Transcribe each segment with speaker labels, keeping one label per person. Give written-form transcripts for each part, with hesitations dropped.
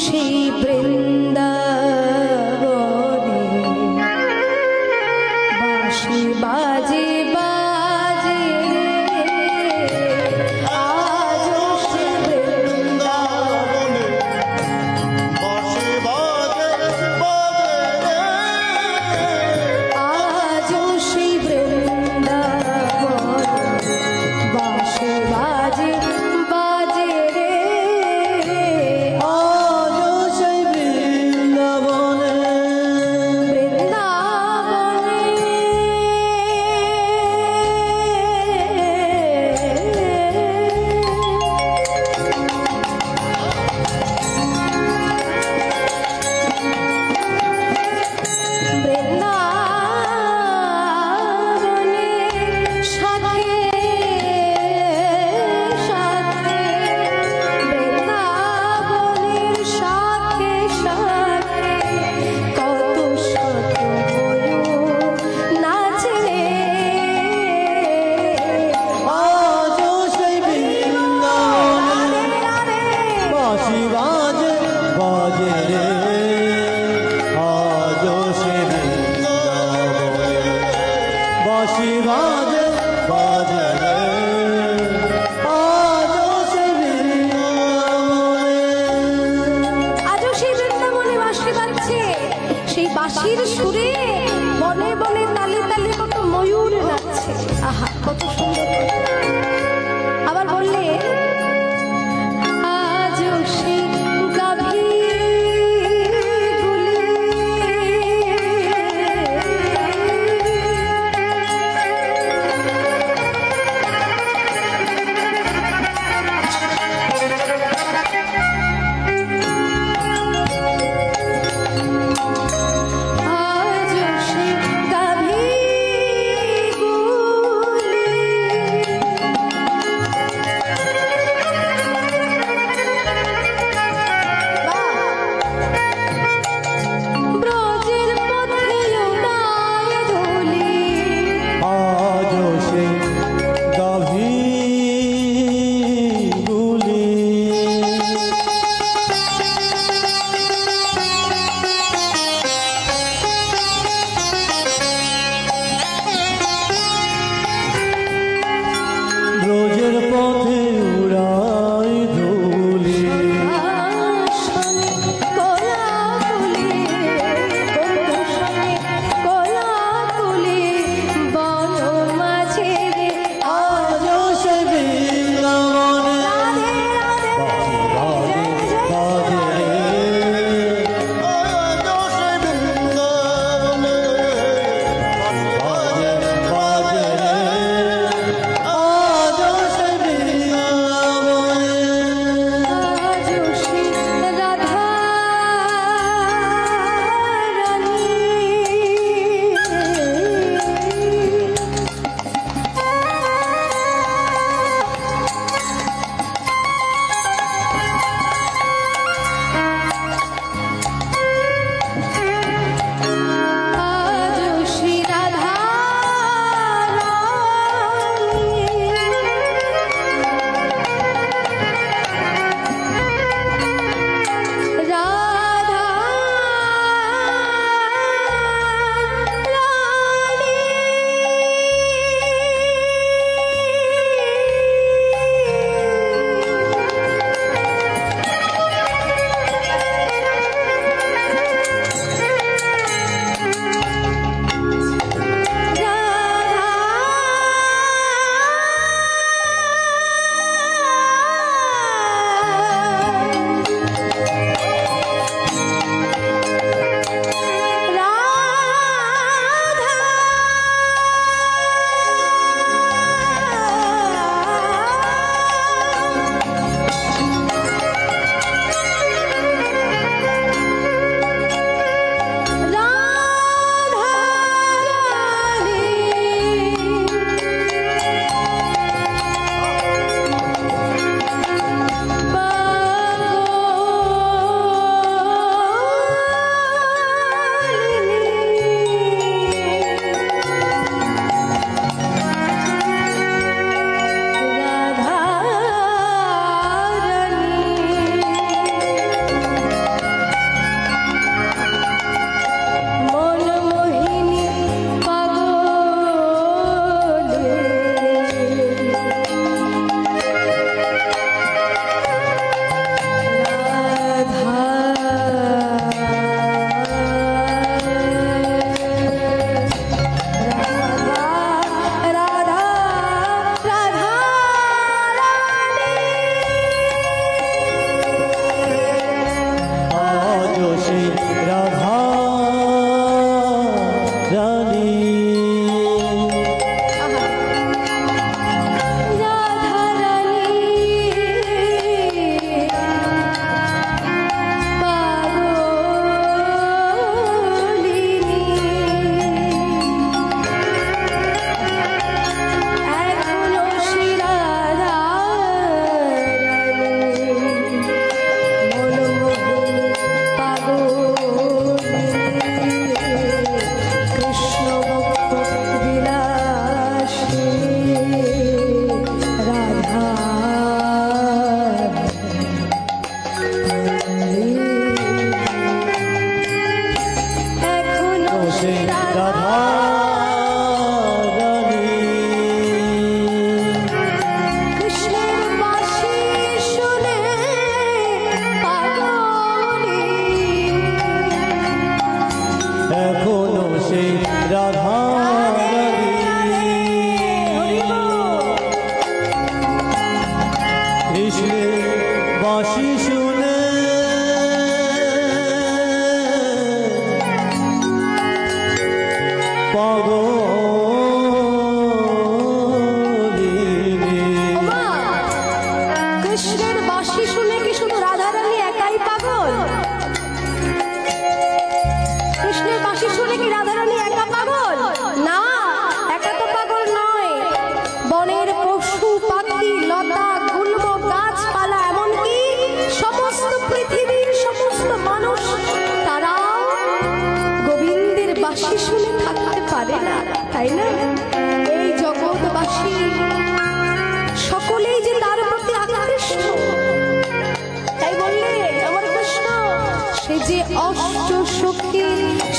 Speaker 1: সেই বৃন্দাবনে বাঁশি বাজে বাজে আজও সেই বৃন্দাবনে
Speaker 2: বাঁশি বাজে বাজে
Speaker 1: আজও সেই বৃন্দাবনে বাঁশি বাজে বাজে রে
Speaker 2: আজও সেই বৃন্দাবনে
Speaker 1: বৃন্দাবনে সাথে সাথে বৃন্দাবনের সাথে সাথে কত শত ময়ূর নাচে রে
Speaker 2: আজও সেই বৃন্দাবনে বাঁশি বাজে বাজে রে আজও সেই বৃন্দাবনে বাঁশি বাজে বাজে রে আজও সেই বৃন্দাবনে
Speaker 1: আজও সেই বৃন্দাবনে বাঁশি বাজছে সেই বাঁশির সুরে বনে বনে তালে তালে কত ময়ূর নাচছে আহা কত সুন্দর আবার বললে আজও সেই গাভীগুলি আজও পারে না, তাই না? এই জগৎবাসী সকলেই যে তার প্রতি আকৃষ্ট, তাই বললে আমার কৃষ্ণ সে যে অষ্ট সখী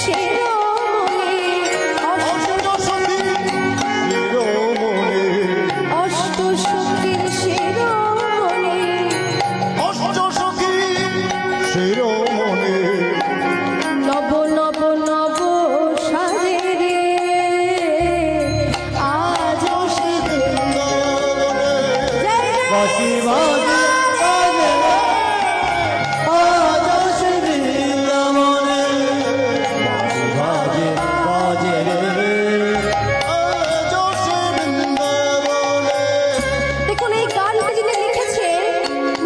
Speaker 1: শিরোমণি, অষ্ট সখীর শিরোমণি, নব নব নব সাজে রে আজ সে
Speaker 2: বাঁশি বাজে বাজে আজ সে বৃন্দাবনে বাঁশি বাজে বাজে রে
Speaker 1: দেখুন এই গানটি যিনি লিখেছে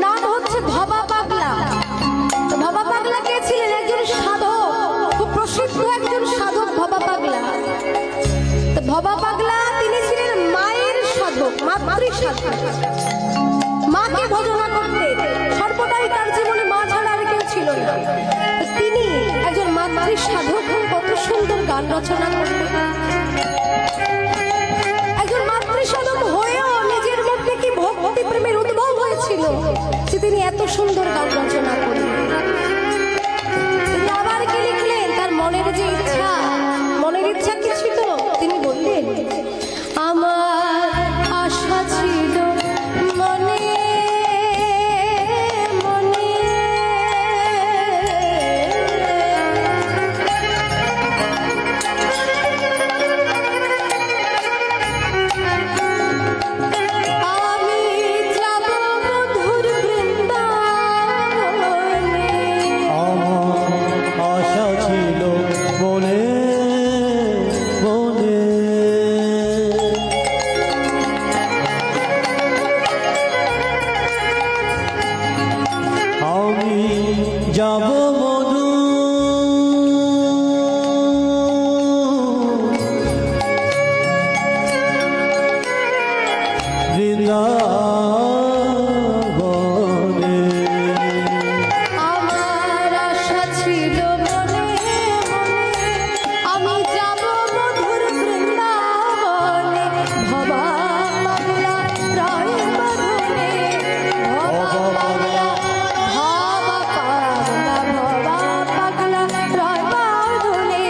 Speaker 1: নাম হচ্ছে ভবা পাগলা। তো ভবা পাগলা কে ছিলেন? একজন সাধক, খুব প্রসিদ্ধ একজন সাধক ভবা পাগলা। তো ভবা পাগলা তিনি ছিলেন মায়ের সাধক, মাতৃ সাধক, মাকে ভজনা করতেন সর্বদাই, তার জীবনে মা ছাড়া আর কেউ ছিল না। তো তিনি একজন মাতৃ সাধক হয়ে কত সুন্দর গান রচনা করতেন। একজন মাতৃ সাধক হয়েও নিজের মধ্যে কি ভক্তি প্রেমের উদ্ভব হয়েছিল যে তিনি এত সুন্দর গান রচনা করলেন। তিনি আবার কি লিখলেন? তার মনের যে ইচ্ছা, মনের ইচ্ছা কি ছিল? তিনি বললেন, আমার আশা ছিল মনে মনে, আমি যাব মধুর বৃন্দাবনে।
Speaker 2: আমার আশা ছিল বলে বলে আমি যাব মধু বৃন্দাবনে
Speaker 1: আমার আশা ছিল মনে মনে, আমি যাব মধুর বৃন্দাবনে। ভবা পাগলা রয় বাঁধনে, ভবা পাগলা, ভবা পাগলা, ভবা পাগলা রয় বাঁধনে,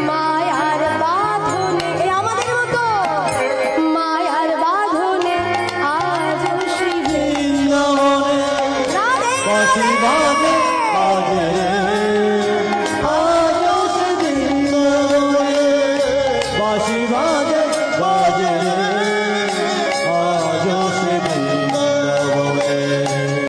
Speaker 1: মায়ার বাঁধনে। এ আমাদের মতো মায়ার বাঁধনে আজ শিবে
Speaker 2: বৃন্দাবনে
Speaker 1: রাধে
Speaker 2: বাঁশি বাজে বাজে আজ সে বৃন্দাবনে বাঁশি বাজে